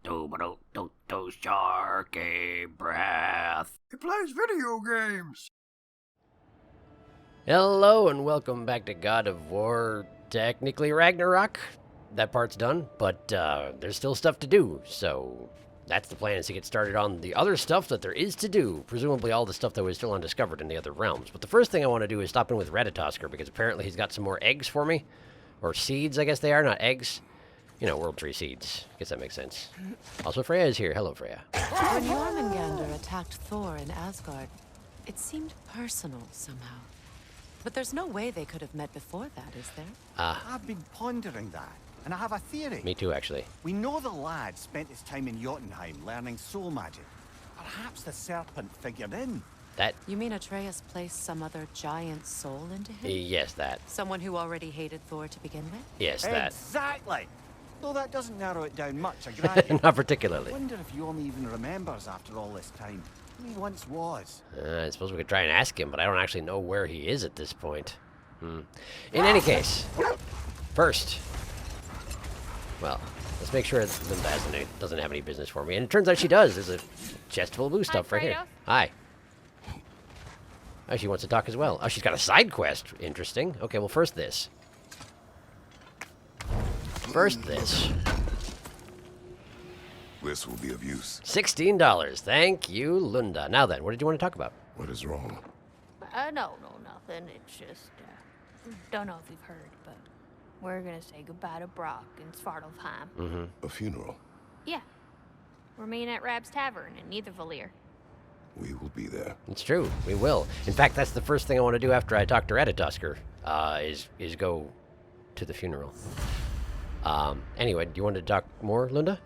SharkyBreath. He plays video games. Hello and welcome back to God of War, technically Ragnarok. That part's done, but there's still stuff to do, so that's the plan, is to get started on the other stuff that there is to do, presumably all the stuff that was still undiscovered in the other realms. But the first thing I want to do is stop in with Ratatosker, because apparently he's got some more eggs for me, or seeds I guess they are, not eggs. You know, World Tree seeds. Guess that makes sense. Also, Freya is here. Hello, Freya. When Jormungandr attacked Thor in Asgard, it seemed personal somehow. But there's no way they could have met before that, is there? I've been pondering that, and I have a theory. Me too, actually. We know the lad spent his time in Jotunheim learning soul magic. Perhaps the serpent figured in. That? You mean Atreus placed some other giant soul into him? Yes, that. Someone who already hated Thor to begin with? Yes, that. Exactly! Though that doesn't narrow it down much, I grant you. Not particularly. I wonder if Yorm even remembers after all this time who he once was. I suppose we could try and ask him, but I don't actually know where he is at this point. In any case, first, well, let's make sure that Linda doesn't have any business for me. And it turns out she does. There's a chest full of blue stuff right here. Hi. Oh, she wants to talk as well. Oh, she's got a side quest. Interesting. Okay, well, first this. First this. This will be of use. $16. Thank you, Lunda. Now then, what did you want to talk about? What is wrong? No, nothing. It's just, don't know if you've heard, but we're gonna say goodbye to Brock in Svartalfheim. A funeral. Yeah. We're meeting at Rab's Tavern in Nethervalir. We will be there. It's true. We will. In fact, that's the first thing I want to do after I talk to Ratatosker, is go to the funeral. Anyway, do you want to talk more, Linda?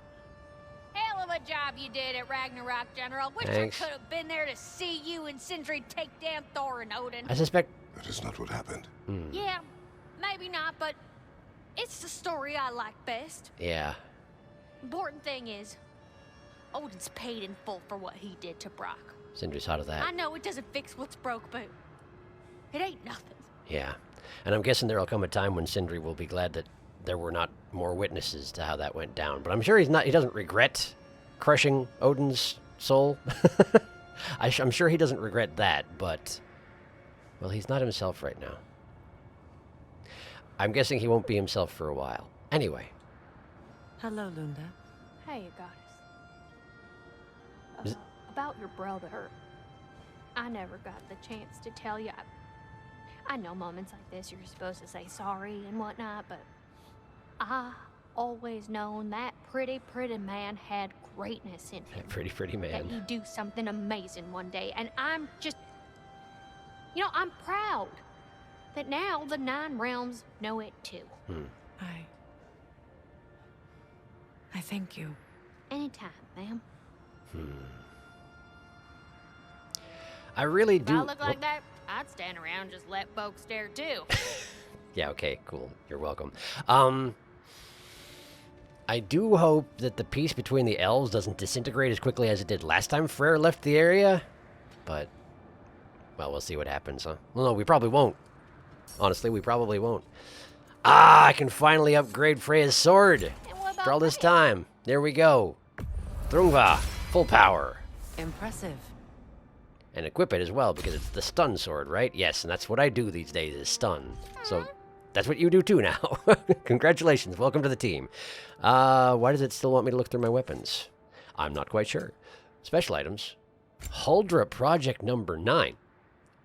Hell of a job you did at Ragnarok, General. Wish Thanks. I could have been there to see you and Sindri take down Thor and Odin. I suspect... That is not what happened. Yeah, maybe not, but it's the story I like best. Yeah. Important thing is, Odin's paid in full for what he did to Brock. Sindri's hot of that. I know it doesn't fix what's broke, but it ain't nothing. Yeah. And I'm guessing there'll come a time when Sindri will be glad that there were not more witnesses to how that went down. But I'm sure he doesn't regret crushing Odin's soul. I'm sure he doesn't regret that, but, well, he's not himself right now. I'm guessing he won't be himself for a while. Anyway. Hello, Lunda. Hey, you guys. About your brother. I never got the chance to tell you. I know moments like this you're supposed to say sorry and whatnot, but I always known that pretty man had greatness in him. Pretty man. That he'd do something amazing one day, and I'm just, I'm proud that now the 9 realms know it too. I thank you. Anytime, ma'am. I really do... If I look like that, I'd stand around and just let folks stare too. Yeah, okay, cool. You're welcome. I do hope that the peace between the elves doesn't disintegrate as quickly as it did last time Freyr left the area. But, well, we'll see what happens, huh? Well, no, we probably won't. Honestly, we probably won't. I can finally upgrade Freya's sword. After all this time. There we go. Thrungva, full power. Impressive. And equip it as well, because it's the stun sword, right? Yes, and that's what I do these days, is stun. So, that's what you do too now. Congratulations, welcome to the team. Why does it still want me to look through my weapons? I'm not quite sure. Special items. Huldra project number 9.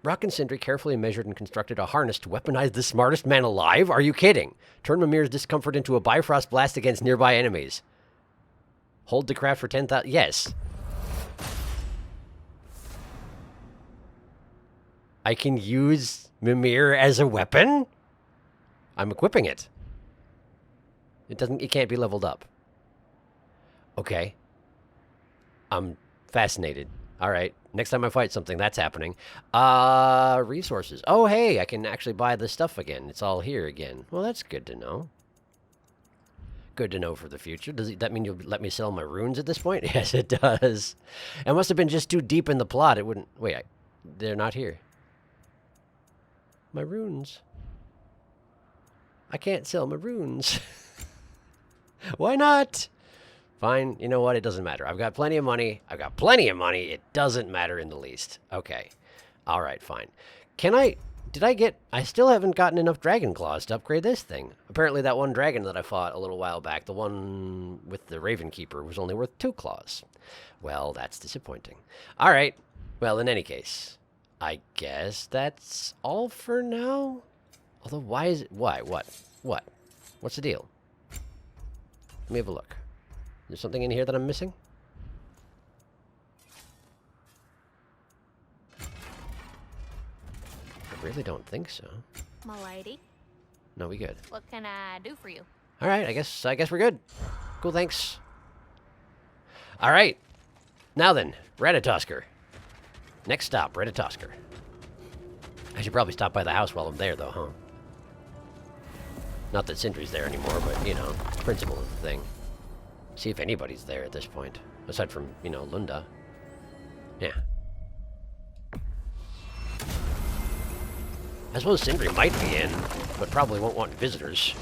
Brock and Sindri carefully measured and constructed a harness to weaponize the smartest man alive? Are you kidding? Turn Mimir's discomfort into a Bifrost blast against nearby enemies. Hold the craft for 10,000... Yes. I can use Mimir as a weapon? I'm equipping it. It can't be leveled up. Okay. I'm fascinated. All right. Next time I fight something, that's happening. Resources. Oh, hey, I can actually buy the stuff again. It's all here again. Well, that's good to know. Good to know for the future. Does that mean you'll let me sell my runes at this point? Yes, it does. It must have been just too deep in the plot. It wouldn't... Wait, they're not here. My runes. I can't sell my runes. Why not? Fine. You know what? It doesn't matter. I've got plenty of money. I've got plenty of money. It doesn't matter in the least. Okay. All right, fine. I still haven't gotten enough dragon claws to upgrade this thing. Apparently that one dragon that I fought a little while back, the one with the Raven Keeper, was only worth 2 claws. Well, that's disappointing. All right. Well, in any case, I guess that's all for now. Although, why is it... Why? What? What's the deal? Let me have a look. Is there something in here that I'm missing? I really don't think so. M'lady, No, we good. what can I do for you? All right, I guess we're good. Cool, thanks. All right. Now then, Ratatosker. Next stop, Ratatosker. I should probably stop by the house while I'm there, though, huh? Not that Sindri's there anymore, but, you know, principle of the thing. See if anybody's there at this point. Aside from, you know, Lunda. Yeah. I suppose Sindri might be in, but probably won't want visitors.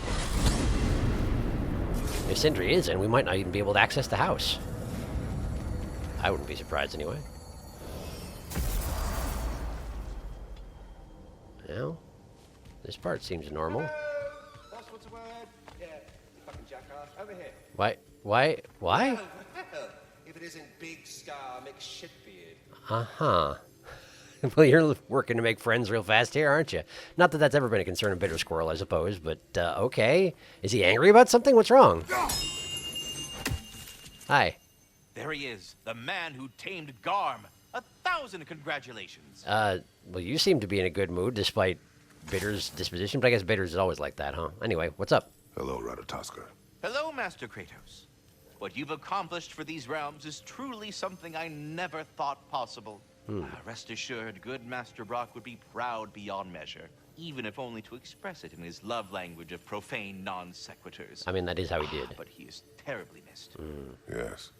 If Sindri is in, we might not even be able to access the house. I wouldn't be surprised anyway. Well, this part seems normal. Boss, what's the word? Yeah, fucking jackass. Over here. Why? Well, if it isn't Big Scar McShitbeard. Uh-huh. Well, you're working to make friends real fast here, aren't you? Not that that's ever been a concern of Bitter Squirrel, I suppose, but, okay. Is he angry about something? What's wrong? Hi. There he is, the man who tamed Garm. 1,000 congratulations. Well, you seem to be in a good mood, despite Bitter's disposition, but I guess Bitter's is always like that, huh? Anyway, what's up? Hello, Ratatosker. Hello, Master Kratos. What you've accomplished for these realms is truly something I never thought possible. Rest assured, good Master Brock would be proud beyond measure, even if only to express it in his love language of profane non-sequiturs. I mean, that is how he did. But he is terribly missed. Yes,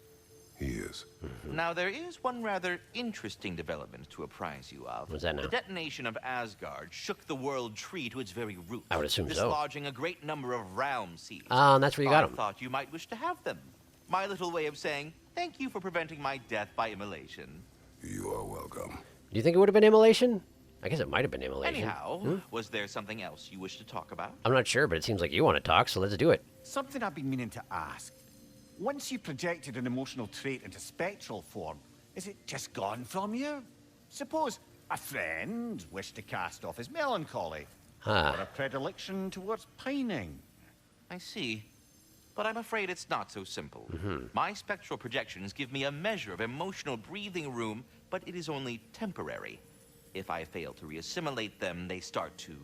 he is. Now, there is one rather interesting development to apprise you of. What's that now? The detonation of Asgard shook the world tree to its very roots. I would assume so. Dislodging a great number of realm seeds. And that's where you got I him. thought you might wish to have them. My little way of saying, thank you for preventing my death by immolation. You are welcome. Do you think it would have been immolation? I guess it might have been immolation. Anyhow, was there something else you wish to talk about? I'm not sure, but it seems like you want to talk, so let's do it. Something I've been meaning to ask. Once you projected an emotional trait into spectral form, is it just gone from you? Suppose a friend wished to cast off his melancholy, or a predilection towards pining. I see. But I'm afraid it's not so simple. My spectral projections give me a measure of emotional breathing room, but it is only temporary. If I fail to reassimilate them, they start to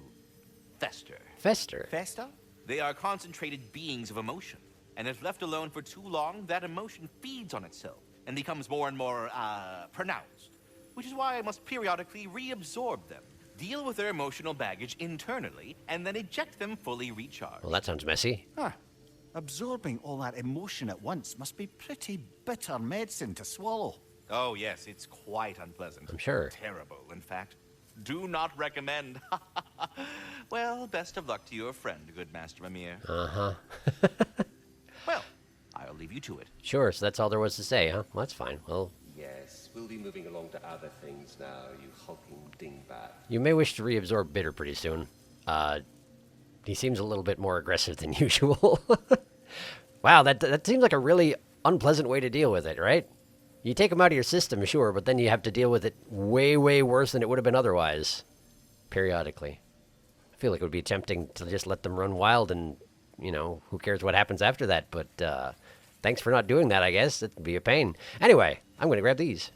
fester. Fester? Festa? They are concentrated beings of emotion, and if left alone for too long, that emotion feeds on itself and becomes more and more, pronounced. Which is why I must periodically reabsorb them, deal with their emotional baggage internally, and then eject them fully recharged. Well, that sounds messy. Huh. Absorbing all that emotion at once must be pretty bitter medicine to swallow. Oh, yes, it's quite unpleasant. I'm sure. Terrible, in fact. Do not recommend. Well, best of luck to your friend, good Master Mimir. Uh-huh. Well, I'll leave you to it. Sure, so that's all there was to say, huh? Well, that's fine. Well, Yes, we'll be moving along to other things now, you hulking dingbat. you may wish to reabsorb Bitter pretty soon. He seems a little bit more aggressive than usual. Wow, that seems like a really unpleasant way to deal with it, right? You take him out of your system, sure, but then you have to deal with it way, way worse than it would have been otherwise. Periodically. I feel like it would be tempting to just let them run wild and, you know, who cares what happens after that, but, thanks for not doing that, I guess. It'd be a pain. Anyway, I'm gonna grab these.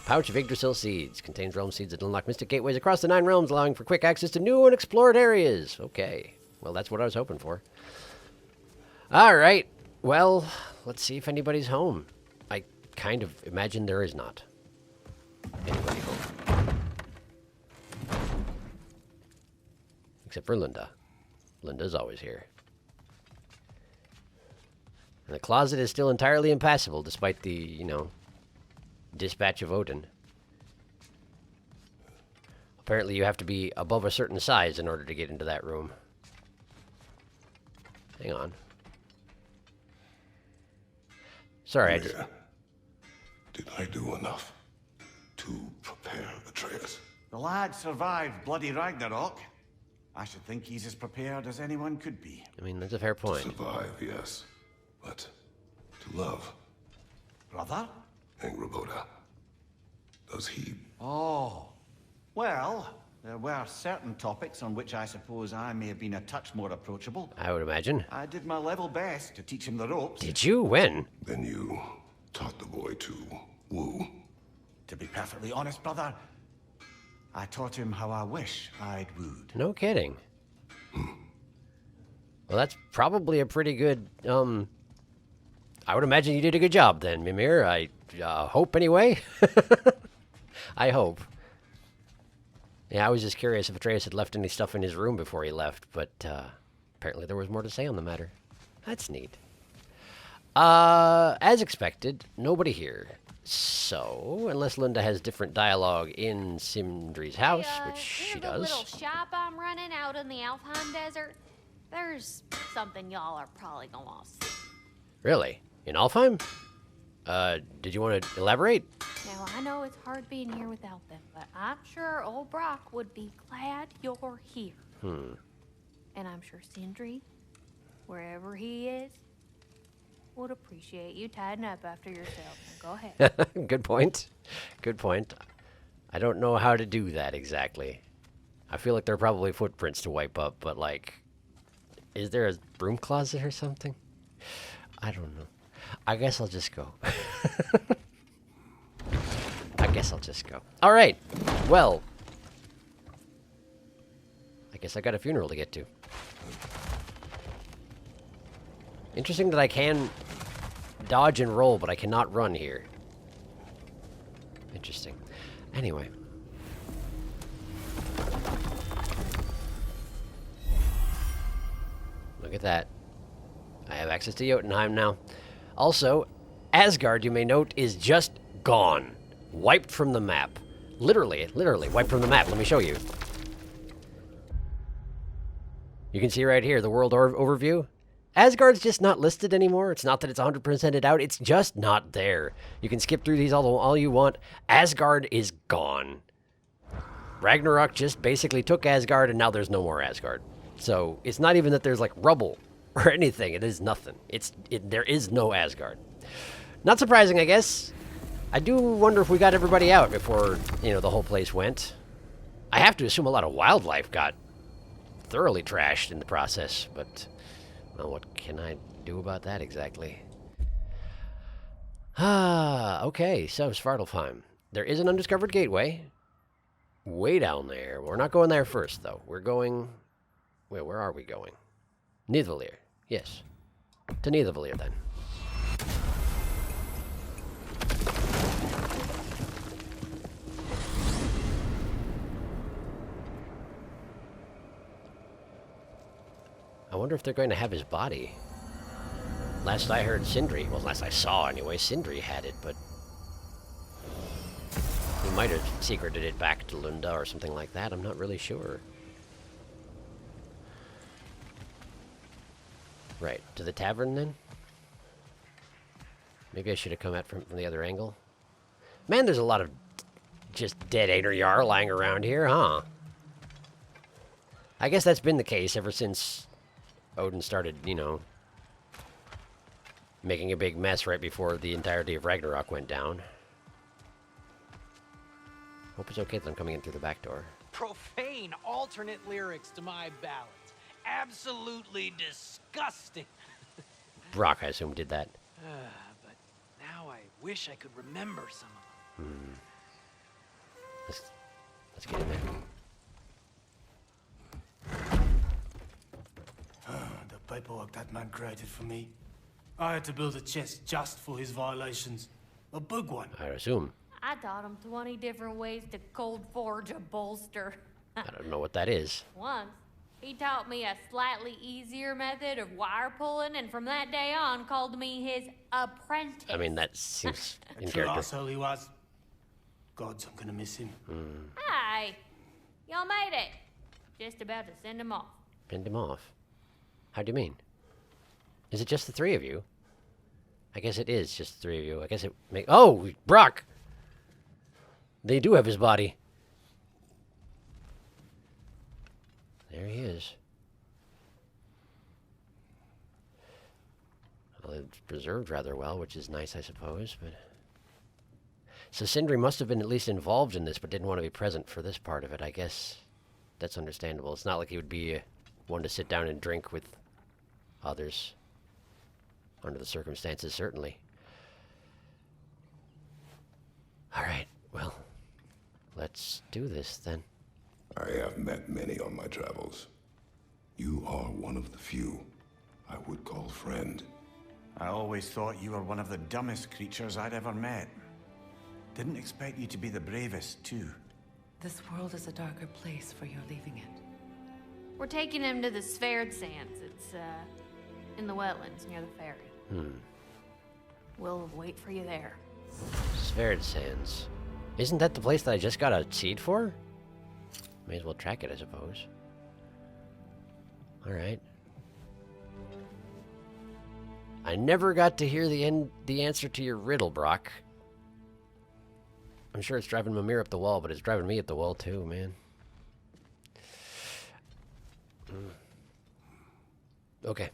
Pouch of Yggdrasil seeds. Contains realm seeds that unlock mystic gateways across the 9 realms, allowing for quick access to new unexplored areas. Okay. Well, that's what I was hoping for. All right. Well, let's see if anybody's home. I kind of imagine there is not anybody home. Except for Linda. Linda's always here. And the closet is still entirely impassable, despite the, you know, dispatch of Odin. Apparently you have to be above a certain size in order to get into that room. Hang on. Sorry, I just... Yeah. Did I do enough to prepare Atreus? The lad survived bloody Ragnarök. I should think he's as prepared as anyone could be. I mean, that's a fair point. Survive, yes. But to love, Brother? Angrboda, does he? Oh. Well, there were certain topics on which I suppose I may have been a touch more approachable. I would imagine. I did my level best to teach him the ropes. Did you? When? Then you taught the boy to woo. To be perfectly honest, brother, I taught him how I wish I'd wooed. No kidding. Well, that's probably a pretty good, I would imagine you did a good job then, Mimir. I hope anyway. I hope. Yeah, I was just curious if Atreus had left any stuff in his room before he left, but apparently there was more to say on the matter. That's neat. As expected, nobody here. So, unless Linda has different dialogue in Sindri's house, which she The little does. shop I'm running out in the Alfheim desert. There's something y'all are probably gonna want to see. Really? In Alfheim? Did you want to elaborate? Now, I know it's hard being here without them, but I'm sure old Brock would be glad you're here. And I'm sure Sindri, wherever he is, would appreciate you tidying up after yourself. Now, go ahead. Good point. Good point. I don't know how to do that exactly. I feel like there are probably footprints to wipe up, but like, is there a broom closet or something? I don't know. I guess I'll just go. I guess I'll just go. All right. Well, I guess I got a funeral to get to. Interesting that I can dodge and roll, but I cannot run here. Interesting. Anyway. Look at that. I have access to Jotunheim now. Also, Asgard, you may note, is just gone. Wiped from the map. Literally wiped from the map. Let me show you. You can see right here, the world overview. Asgard's just not listed anymore. It's not that it's 100%ed out. It's just not there. You can skip through these all you want. Asgard is gone. Ragnarök just basically took Asgard, and now there's no more Asgard. So it's not even that there's like rubble or anything. It is nothing. There is no Asgard. Not surprising, I guess. I do wonder if we got everybody out before, the whole place went. I have to assume a lot of wildlife got thoroughly trashed in the process, but... well, what can I do about that exactly? Okay, so Svartalfheim. There is an undiscovered gateway. Way down there. We're not going there first, though. We're going... wait, where are we going? Nidavellir. Yes. To Nidavellir, then. I wonder if they're going to have his body. Last I heard, Sindri, well, last I saw anyway, Sindri had it, but he might have secreted it back to Lunda or something like that. I'm not really sure. Right, to the tavern then? Maybe I should have come at from the other angle. Man, there's a lot of just dead Einherjar lying around here, huh? I guess that's been the case ever since Odin started, making a big mess right before the entirety of Ragnarök went down. Hope it's okay that I'm coming in through the back door. Profane alternate lyrics to my ballads. Absolutely disgusting. Brock, I assume, did that. But now I wish I could remember some of them. Let's get in there. The paperwork that man created for me. I had to build a chest just for his violations. A big one. I assume. I taught him 20 different ways to cold forge a bolster. I don't know what that is. Once, he taught me a slightly easier method of wire pulling, and from that day on, called me his apprentice. I mean, that seems in True character. asshole he was. Gods, I'm gonna miss him. Hi, y'all made it. Just about to send him off. Send him off. How do you mean? Is it just the three of you? I guess it is just the three of you. I guess it make... Oh, Brock! They do have his body. There he is. Well, it's preserved rather well, which is nice, I suppose, but... So Sindri must have been at least involved in this, but didn't want to be present for this part of it. I guess that's understandable. It's not like he would be one to sit down and drink with others. Under the circumstances, certainly. Alright, well, let's do this then. I have met many on my travels. You are one of the few I would call friend. I always thought you were one of the dumbest creatures I'd ever met. Didn't expect you to be the bravest, too. This world is a darker place for your leaving it. We're taking him to the Sphaired Sands. It's, in the wetlands near the ferry. We'll wait for you there. Sphaired Sands. Isn't that the place that I just got a seed for? May as well track it, I suppose. Alright. I never got to hear the answer to your riddle, Brock. I'm sure it's driving Mimir up the wall, but it's driving me up the wall too, man. Okay.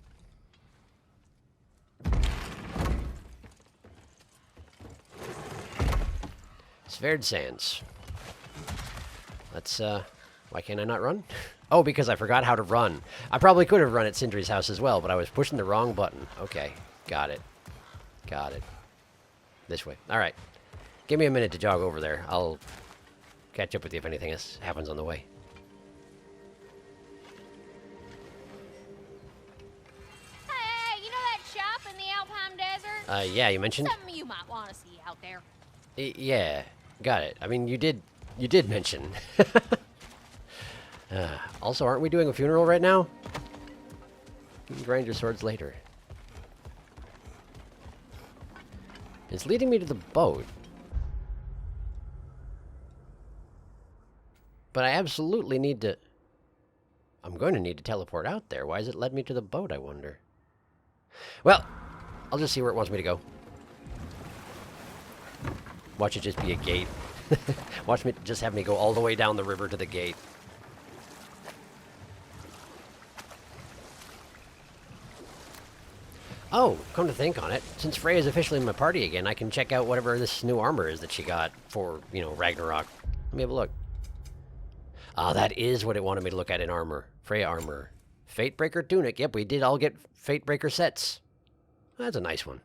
Sphaired Sands. Let's, why can't I not run? Oh, because I forgot how to run. I probably could have run at Sindri's house as well, but I was pushing the wrong button. Okay, got it. Got it. This way. Alright. Give me a minute to jog over there. I'll catch up with you if anything else happens on the way. Hey, you know that shop in the Alpine Desert? Yeah, you mentioned? Something you might want to see out there. Yeah, got it. I mean, you did mention. Also, aren't we doing a funeral right now? You can grind your swords later. It's leading me to the boat. But I absolutely need to... I'm going to need to teleport out there. Why has it led me to the boat, I wonder? Well, I'll just see where it wants me to go. Watch it just be a gate. Watch me just have me go all the way down the river to the gate. Oh, come to think on it, since Freya's officially in my party again, I can check out whatever this new armor is that she got for, you know, Ragnarök. Let me have a look. Ah, that is what it wanted me to look at in armor. Freya armor. Fatebreaker tunic. Yep, we did all get Fatebreaker sets. That's a nice one.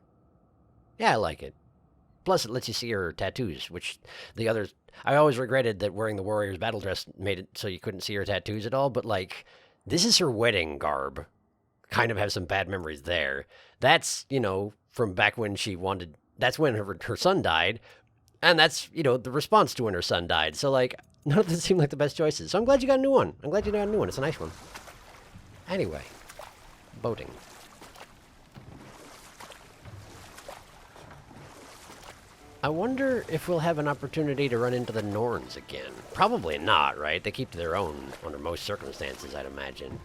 Yeah, I like it. Plus, it lets you see her tattoos, which the others... I always regretted that wearing the warrior's battle dress made it so you couldn't see her tattoos at all, but, like, this is her wedding garb. Kind of have some bad memories there. That's, you know, from back when she wanted... That's when her son died, and that's, you know, the response to when her son died. So, like, none of them seem like the best choices. So I'm glad you got a new one. I'm glad you got a new one. It's a nice one. Anyway, boating. I wonder if we'll have an opportunity to run into the Norns again. Probably not, right? They keep to their own under most circumstances, I'd imagine.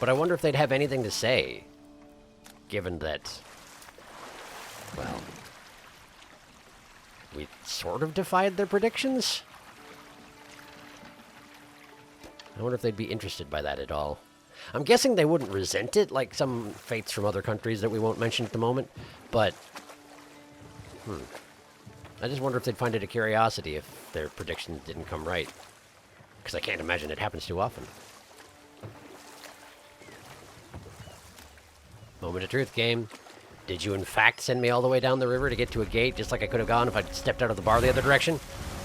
But I wonder if they'd have anything to say, given that, well, we sort of defied their predictions? I wonder if they'd be interested by that at all. I'm guessing they wouldn't resent it, like some fates from other countries that we won't mention at the moment, but, I just wonder if they'd find it a curiosity if their predictions didn't come right. Because I can't imagine it happens too often. Moment of truth, game. Did you in fact send me all the way down the river to get to a gate, just like I could have gone if I'd stepped out of the bar the other direction?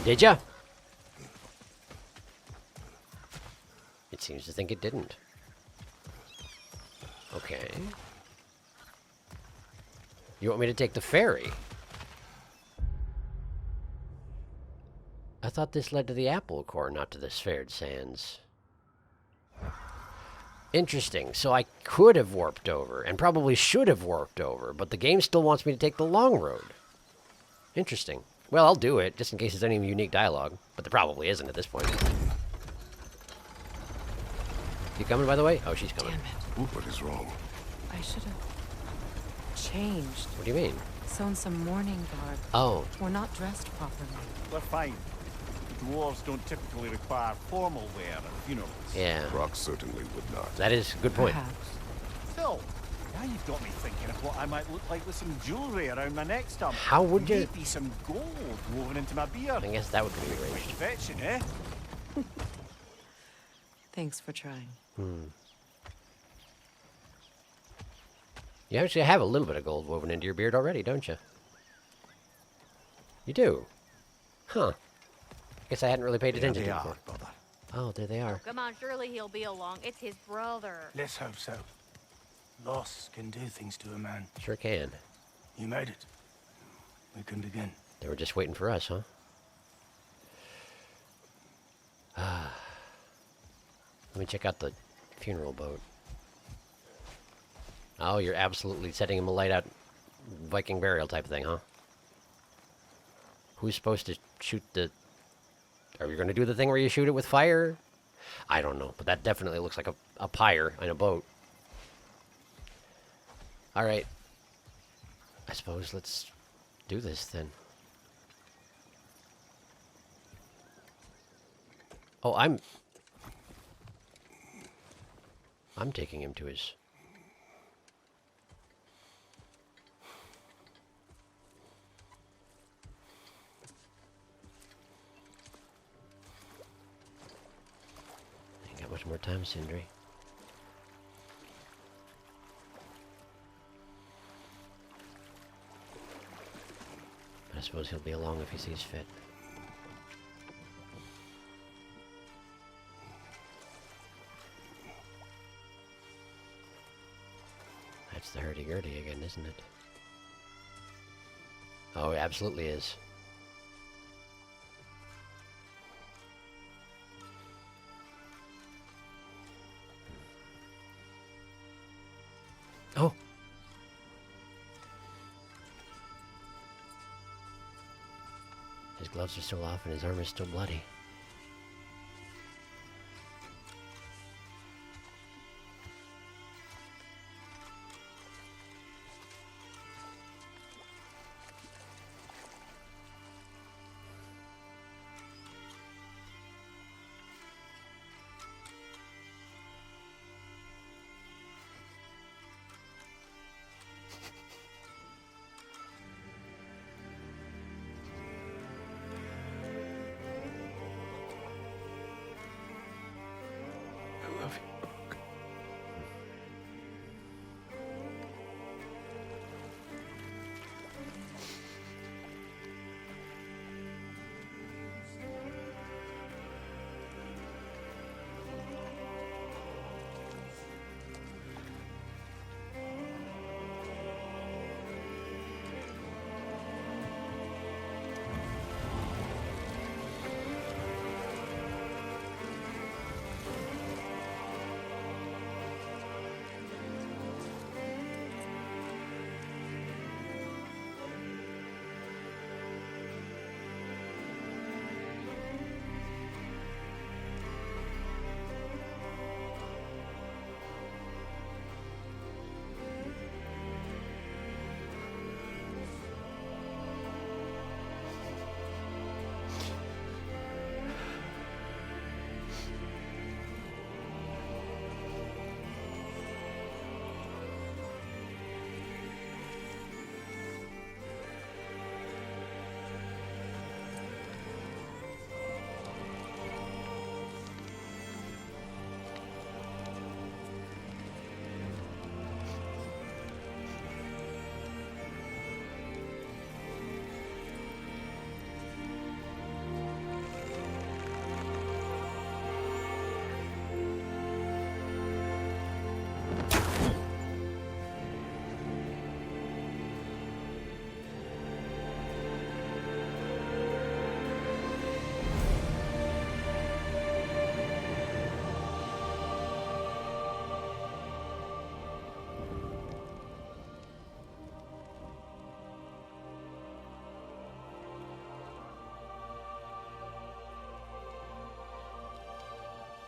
Did ya? It seems to think it didn't. Okay. You want me to take the ferry? I thought this led to the Apple Core, not to the Sphaired Sands. Interesting. So I could have warped over, and probably should have warped over, but the game still wants me to take the long road. Interesting. Well, I'll do it, just in case there's any unique dialogue, but there probably isn't at this point. You coming, by the way? Oh, she's coming. Damn it. What is wrong? I should have... changed. What do you mean? Sewn some mourning garb. Oh, We're not dressed properly. We're fine. Dwarves don't typically require formal wear at funerals. yeah. Rock certainly would not. That is a good point. Perhaps. Still, now you've got me thinking of what I might look like with some jewellery around my neck stump. How would you? Maybe some gold woven into my beard. I guess that would be Quite arranged. fetching, eh? Thanks for trying. You actually have a little bit of gold woven into your beard already, don't you? You do? Huh. Guess I hadn't really paid There attention they to it are, before. brother. Oh, there they are. Come on, surely he'll be along. It's his brother. Let's hope so. Loss can do things to a man. Sure can. You made it. We can begin. They were just waiting for us, huh? Let me check out the funeral boat. Oh, you're absolutely setting him alight out Viking burial type thing, huh? Who's supposed to shoot the... Are we going to do the thing where you shoot it with fire? I don't know, but that definitely looks like a pyre in a boat. Alright. I suppose let's do this then. Oh, I'm taking him to his... Ain't got much more time, Sindri. But I suppose he'll be along if he sees fit. That's the hurdy-gurdy again, isn't it? Oh, it absolutely is. Oh! His gloves are still off and his arm is still bloody. I love you.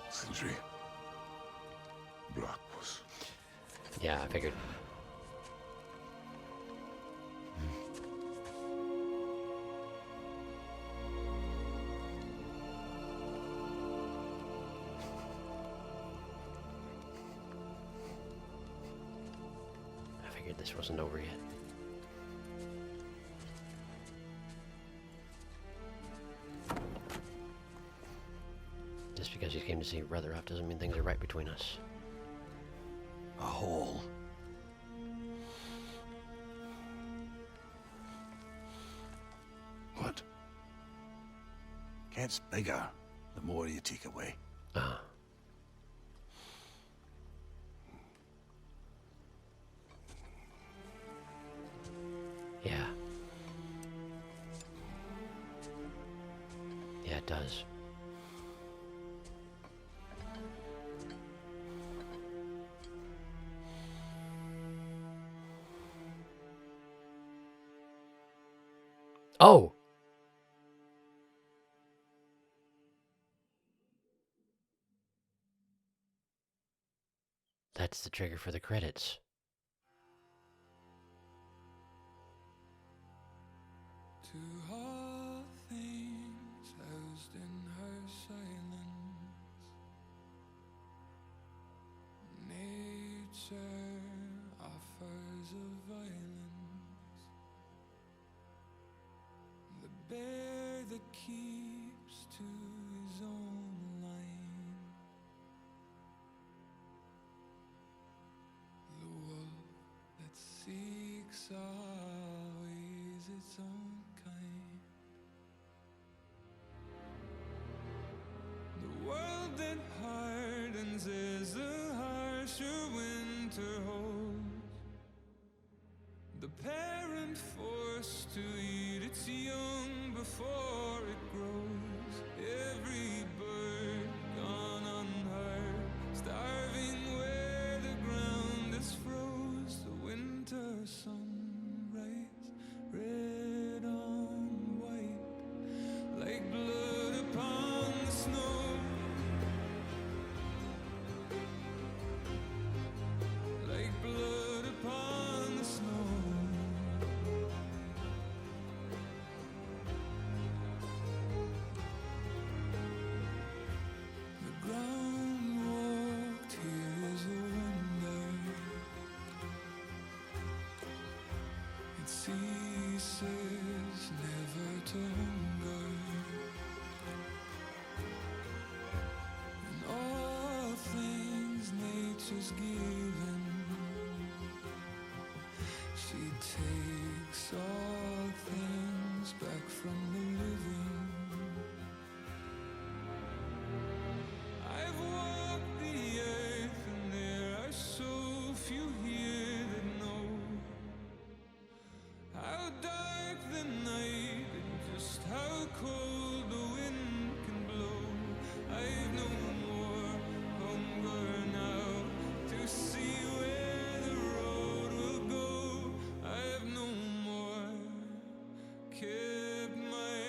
Sindri. Blackpuss. Yeah, I figured. figured this wasn't over yet. Just because you came to see your brother off doesn't mean things are right between us. A hole. What? Gets bigger the more you take away. Ah. Yeah. Yeah, it does. Oh! That's the trigger for the credits. To all things housed in her silence, nature offers a violence, the bear that keeps to his own line, the wolf that seeks always its own kind. The world that hardens as the harsher winter holds, the parent forced to eat its young before it grows. Every bird gone unheard, starving where the ground is froze. The winter sunrise, red on white, like blood upon the snow. Like blood upon the snow. The ground walked here is a wonder. It ceases never to hunger. In all things nature's given, she takes all things back from the living. I've walked the earth and there are so few here that know how dark the night and just how cold the wind can blow. I've no more hunger now to see where the road will go. I've no more kept my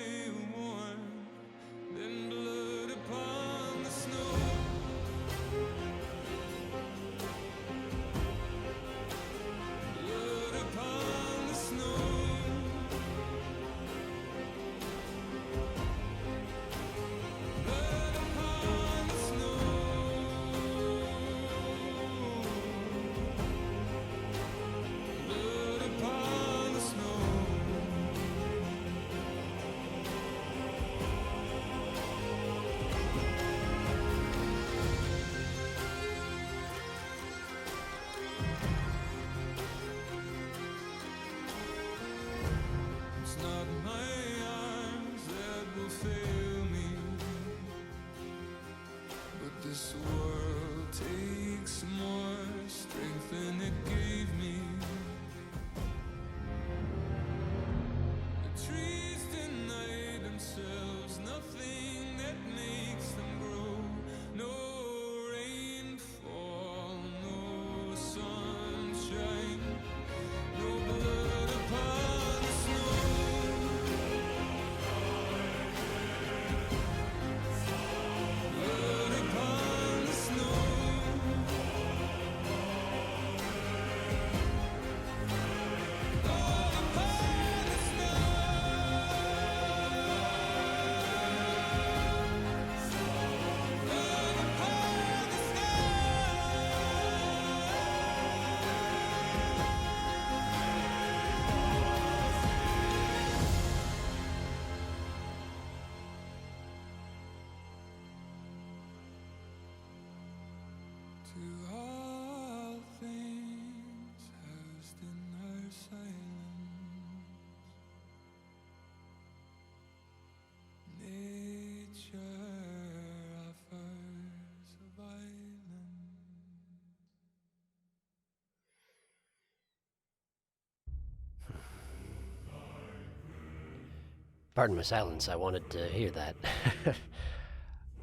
Pardon my silence, I wanted to hear that.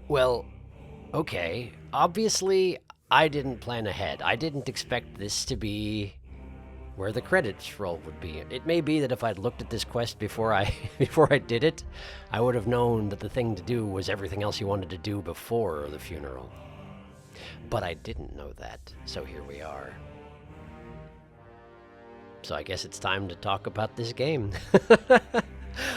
Well, okay. Obviously, I didn't plan ahead. I didn't expect this to be where the credits roll would be. It may be that if I'd looked at this quest before I did it, I would have known that the thing to do was everything else you wanted to do before the funeral. But I didn't know that, so here we are. So I guess it's time to talk about this game.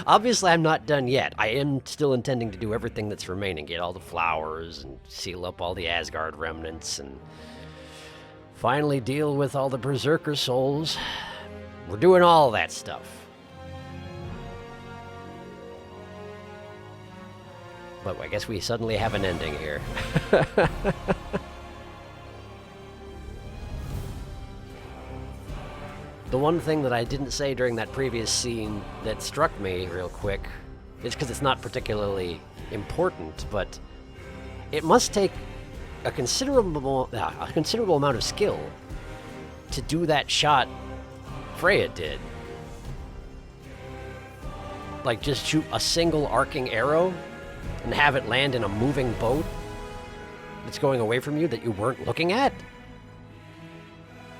Obviously, I'm not done yet. I am still intending to do everything that's remaining. Get all the flowers and seal up all the Asgard remnants and finally deal with all the Berserker souls. We're doing all that stuff. But I guess we suddenly have an ending here. The one thing that I didn't say during that previous scene that struck me real quick is because it's not particularly important, but it must take a considerable amount of skill to do that shot Freya did. Like, just shoot a single arcing arrow and have it land in a moving boat that's going away from you that you weren't looking at?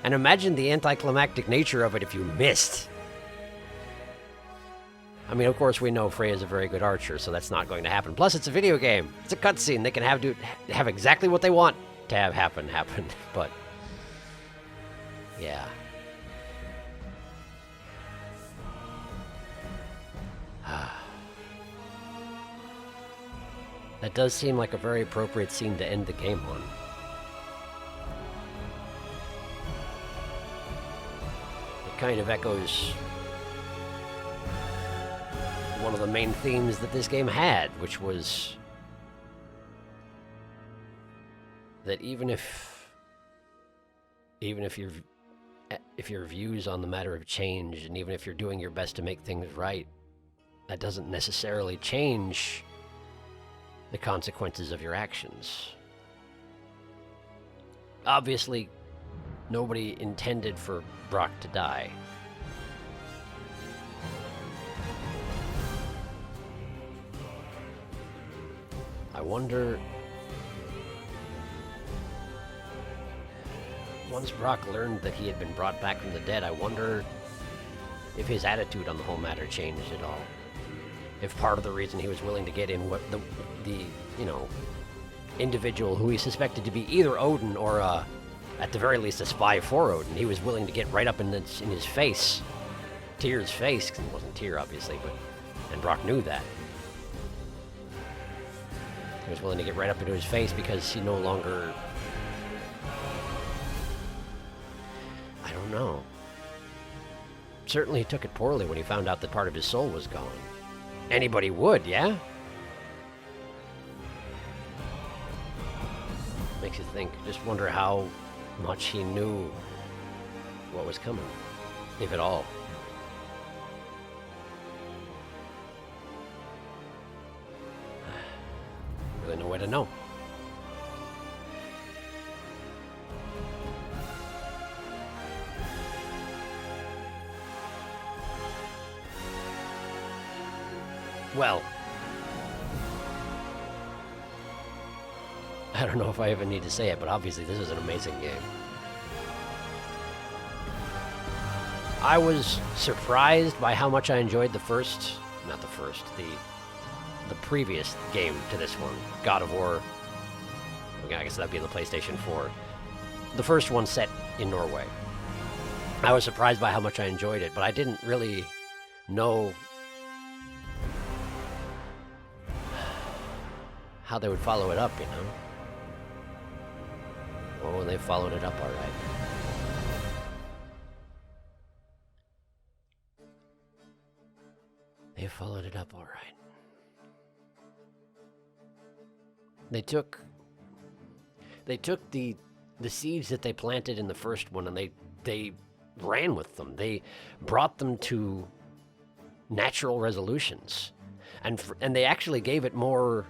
And imagine the anticlimactic nature of it if you missed. I mean, of course, we know Freya's a very good archer, so that's not going to happen. Plus, it's a video game. It's a cutscene. They can have exactly what they want to have happen. But, yeah. That does seem like a very appropriate scene to end the game on. It kind of echoes one of the main themes that this game had, which was that even if your views on the matter have changed, and even if you're doing your best to make things right, that doesn't necessarily change the consequences of your actions. Obviously, nobody intended for Brock to die. I wonder, once Brock learned that he had been brought back from the dead, I wonder if his attitude on the whole matter changed at all. If part of the reason he was willing to get in what the individual who he suspected to be either Odin or at the very least a spy for Odin, he was willing to get right up in his face, Tyr's face, because it wasn't Tyr obviously, and Brock knew that. He was willing to get right up into his face because he no longer, I don't know. Certainly he took it poorly when he found out that part of his soul was gone. Anybody would, yeah? Makes you think. Just wonder how much he knew what was coming, if at all. Really no way to know. Well, I don't know if I even need to say it, but obviously this is an amazing game. I was surprised by how much I enjoyed the previous game to this one, God of War. I guess that'd be the PlayStation 4. The first one set in Norway. I was surprised by how much I enjoyed it, but I didn't really know how they would follow it up, you know? Oh, they followed it up all right. They followed it up all right. They took the seeds that they planted in the first one, and they ran with them. They brought them to natural resolutions, and they actually gave it more.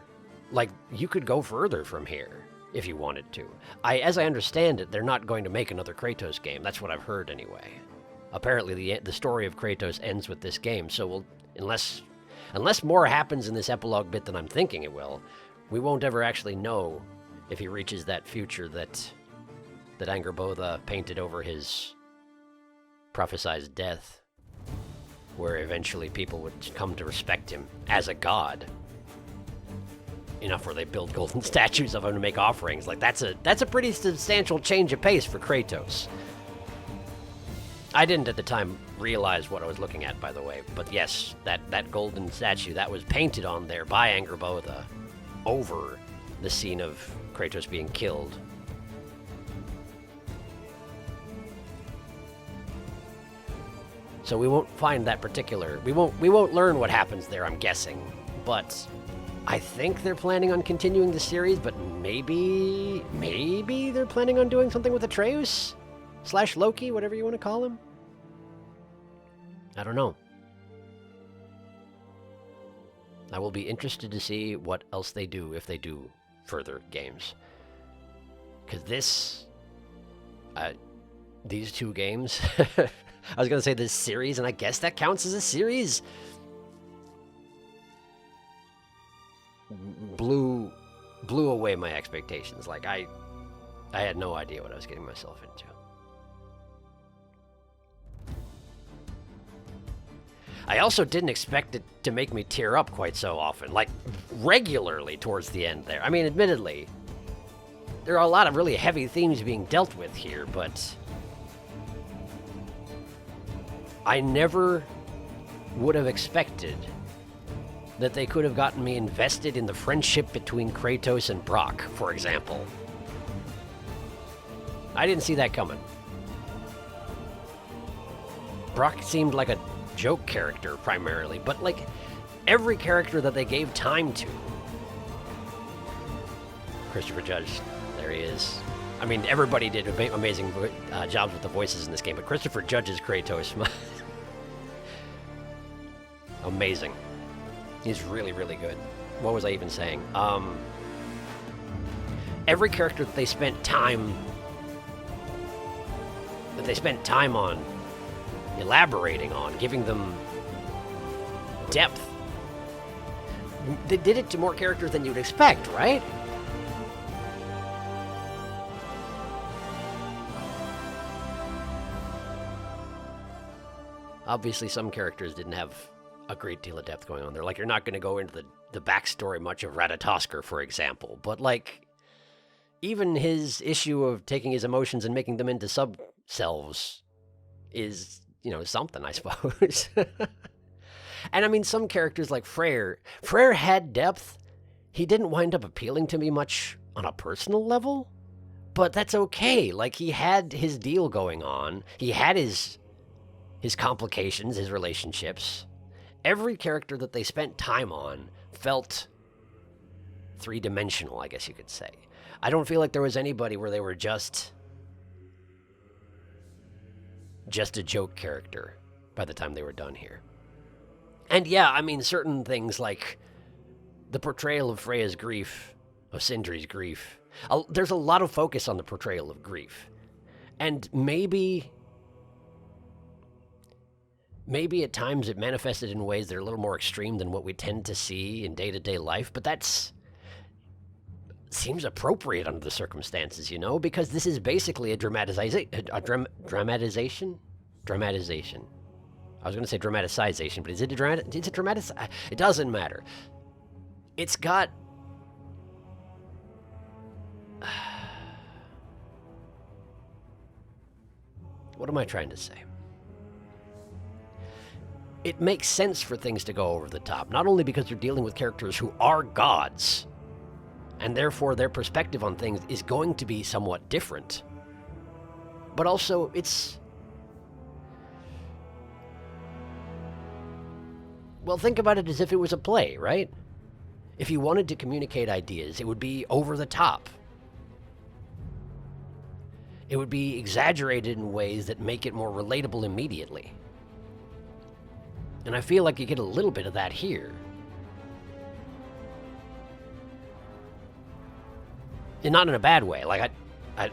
Like, you could go further from here if you wanted to. As I understand it, they're not going to make another Kratos game. That's what I've heard anyway. Apparently, the story of Kratos ends with this game. So, unless unless more happens in this epilogue bit than I'm thinking it will, we won't ever actually know if he reaches that future that Angrboda painted over his prophesied death, where eventually people would come to respect him as a god. Enough where they build golden statues of him to make offerings. Like, that's a pretty substantial change of pace for Kratos. I didn't at the time realize what I was looking at, by the way, but yes, that golden statue, that was painted on there by Angrboda over the scene of Kratos being killed. So we won't find that particular... We won't learn what happens there, I'm guessing. But I think they're planning on continuing the series, but maybe they're planning on doing something with Atreus? / Loki, whatever you want to call him? I don't know. I will be interested to see what else they do if they do further games. Because these two games... I was going to say this series, and I guess that counts as a series. Blew away my expectations. Like, I had no idea what I was getting myself into. I also didn't expect it to make me tear up quite so often, like regularly towards the end there. I mean, admittedly, there are a lot of really heavy themes being dealt with here, but I never would have expected that they could have gotten me invested in the friendship between Kratos and Brock, for example. I didn't see that coming. Brock seemed like a joke character primarily, but like every character that they gave time to. Christopher Judge, there he is. I mean, everybody did amazing jobs with the voices in this game, but Christopher Judge's Kratos, amazing. He's really, really good. What was I even saying? Every character that they spent time on elaborating on, giving them depth. They did it to more characters than you'd expect, right? Obviously, some characters didn't have a great deal of depth going on there. Like, you're not going to go into the backstory much of Ratatoskr, for example. But, like, even his issue of taking his emotions and making them into sub-selves is, you know, something, I suppose. And, I mean, some characters like Freyr had depth. He didn't wind up appealing to me much on a personal level. But that's okay. Like, he had his deal going on. He had his complications, his relationships. Every character that they spent time on felt three-dimensional, I guess you could say. I don't feel like there was anybody where they were just a joke character by the time they were done here. And yeah, I mean, certain things like the portrayal of Freya's grief, of Sindri's grief. There's a lot of focus on the portrayal of grief. And maybe at times it manifested in ways that are a little more extreme than what we tend to see in day-to-day life, but that's seems appropriate under the circumstances, you know, because this is basically a dramatization. I was going to say dramaticization, but is it it doesn't matter. It's got what am I trying to say? It makes sense for things to go over the top, not only because you're dealing with characters who are gods, and therefore their perspective on things is going to be somewhat different, but also it's... Well, think about it as if it was a play, right? If you wanted to communicate ideas, it would be over the top. It would be exaggerated in ways that make it more relatable immediately. And I feel like you get a little bit of that here. And not in a bad way. Like, I'm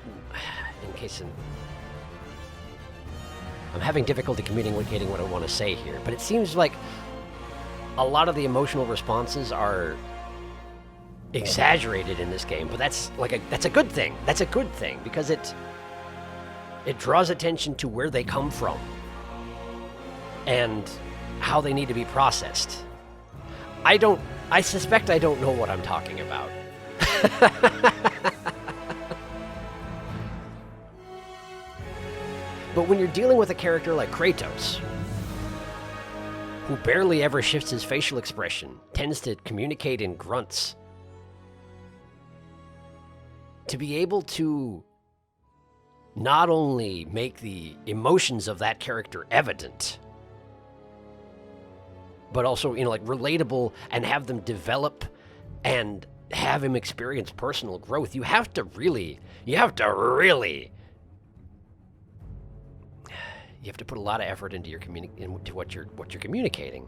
having difficulty communicating what I want to say here, but it seems like a lot of the emotional responses are exaggerated in this game, but that's a good thing. That's a good thing because it draws attention to where they come from and how they need to be processed. I suspect I don't know what I'm talking about. But when you're dealing with a character like Kratos, who barely ever shifts his facial expression, tends to communicate in grunts, to be able to not only make the emotions of that character evident, but also, relatable and have them develop and have him experience personal growth, you have to really put a lot of effort into into what you're communicating.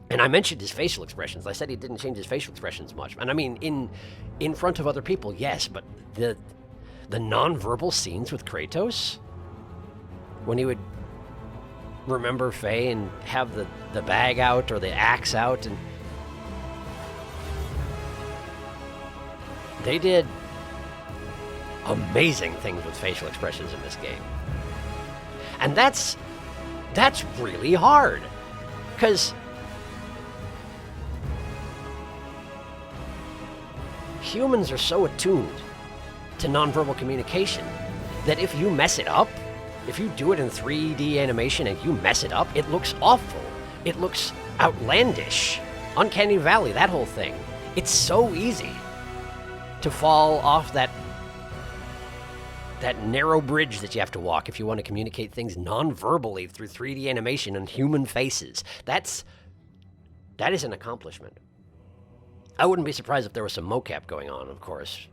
And I mentioned his facial expressions. I said he didn't change his facial expressions much. And I mean, in front of other people, yes, but the nonverbal scenes with Kratos, when he would remember Faye and have the bag out or the axe out, and they did amazing things with facial expressions in this game. And that's really hard, because humans are so attuned to nonverbal communication that if you mess it up, if you do it in 3D animation and you mess it up, it looks awful. It looks outlandish. Uncanny Valley, that whole thing. It's so easy to fall off that narrow bridge that you have to walk if you want to communicate things non-verbally through 3D animation and human faces. That is an accomplishment. I wouldn't be surprised if there was some mocap going on, of course,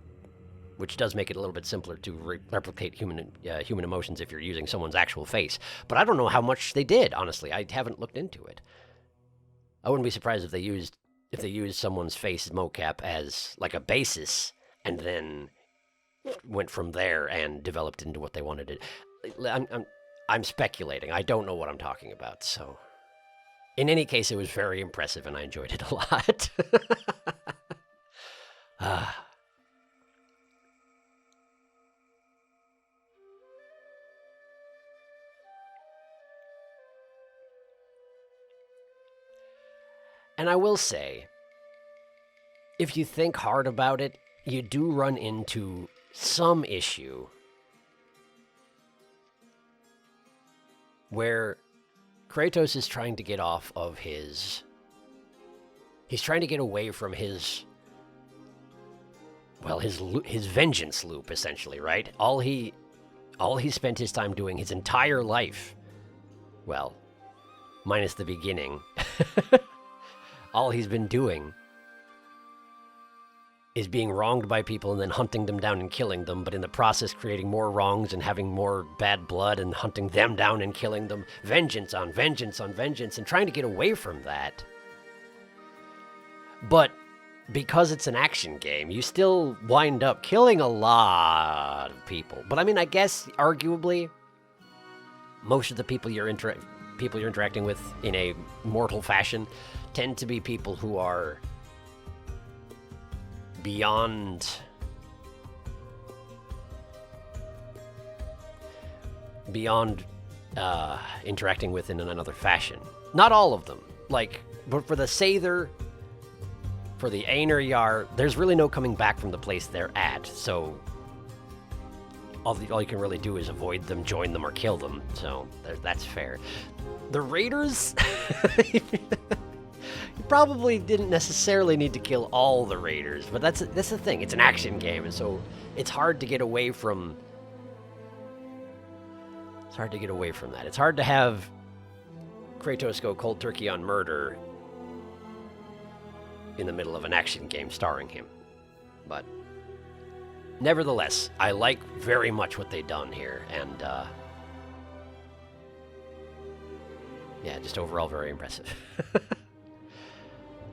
which does make it a little bit simpler to replicate human emotions if you're using someone's actual face. But I don't know how much they did, honestly. I haven't looked into it. I wouldn't be surprised if they used someone's face mocap as like a basis and then went from there and developed into what they wanted to. I'm speculating. I don't know what I'm talking about, so. In any case, it was very impressive and I enjoyed it a lot. And I will say, if you think hard about it, you do run into some issue where Kratos is trying to get off of his... He's trying to get away from his vengeance loop, essentially, right? All he spent his time doing his entire life, well, minus the beginning, all he's been doing is being wronged by people and then hunting them down and killing them, but in the process creating more wrongs and having more bad blood and hunting them down and killing them. Vengeance on vengeance on vengeance, and trying to get away from that. But because it's an action game, you still wind up killing a lot of people. But I mean, I guess, arguably, most of the people you're interacting with in a mortal fashion tend to be people who are beyond interacting with in another fashion. Not all of them. But for the Sather, for the Einherjar, there's really no coming back from the place they're at. So all you can really do is avoid them, join them, or kill them. So that's fair. The Raiders, you probably didn't necessarily need to kill all the Raiders, but that's the thing. It's an action game, and so it's hard to get away from. It's hard to get away from that. It's hard to have Kratos go cold turkey on murder in the middle of an action game starring him. But nevertheless, I like very much what they've done here, and yeah, just overall very impressive.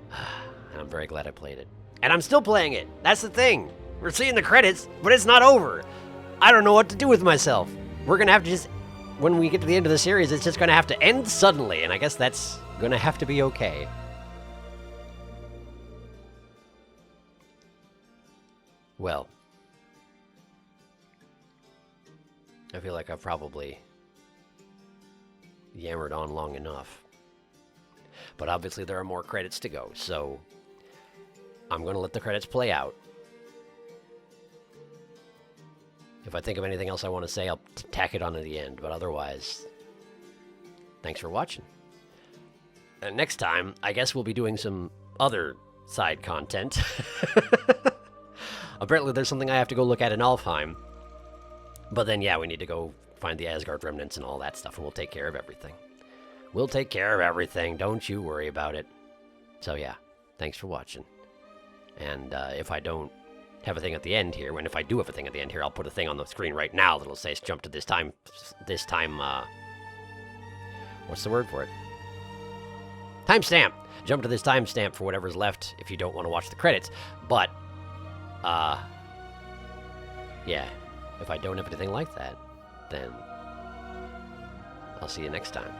And I'm very glad I played it. And I'm still playing it. That's the thing. We're seeing the credits, but it's not over. I don't know what to do with myself. We're going to have to just, when we get to the end of the series, it's just going to have to end suddenly. And I guess that's Gonna have to be okay. Well, I feel like I've probably yammered on long enough. But obviously there are more credits to go, so I'm going to let the credits play out. If I think of anything else I want to say, I'll tack it on at the end, but otherwise, thanks for watching. And next time, I guess we'll be doing some other side content. Apparently there's something I have to go look at in Alfheim. But then, yeah, we need to go find the Asgard remnants and all that stuff, and we'll take care of everything. We'll take care of everything. Don't you worry about it. So, yeah, thanks for watching. And if I don't have a thing at the end here, and if I do have a thing at the end here, I'll put a thing on the screen right now that'll say jump to this time, what's the word for it? Timestamp! Jump to this timestamp for whatever's left if you don't want to watch the credits. But, yeah, if I don't have anything like that, then I'll see you next time.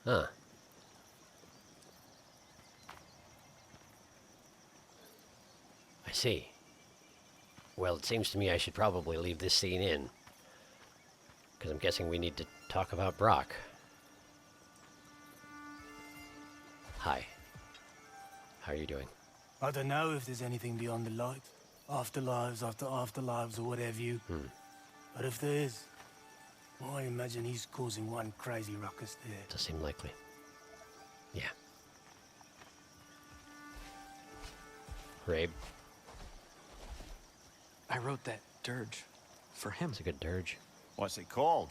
Huh. I see. Well, it seems to me I should probably leave this scene in. Because I'm guessing we need to talk about Brock. Hi. How are you doing? I don't know if there's anything beyond the light. Afterlives after afterlives or whatever you. But if there is, well, I imagine he's causing one crazy ruckus there. Does seem likely. Yeah. Rabe. I wrote that dirge for him. It's a good dirge. What's it called?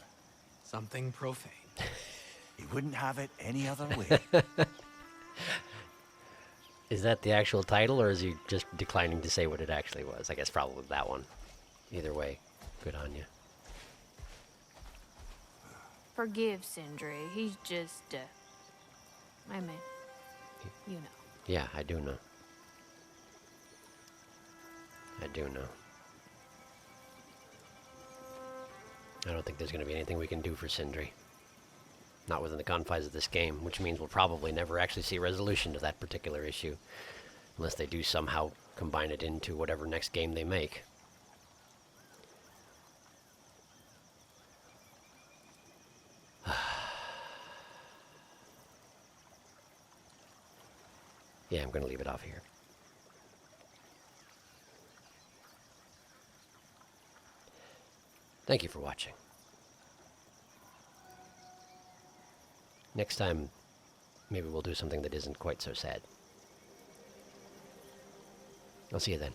Something profane. He wouldn't have it any other way. Is that the actual title, or is he just declining to say what it actually was? I guess probably that one. Either way, good on you. Forgive Sindri. He's just, I mean, you know. Yeah, I do know. I do know. I don't think there's going to be anything we can do for Sindri. Not within the confines of this game, which means we'll probably never actually see a resolution to that particular issue. Unless they do somehow combine it into whatever next game they make. Yeah, I'm going to leave it off here. Thank you for watching. Next time, maybe we'll do something that isn't quite so sad. I'll see you then.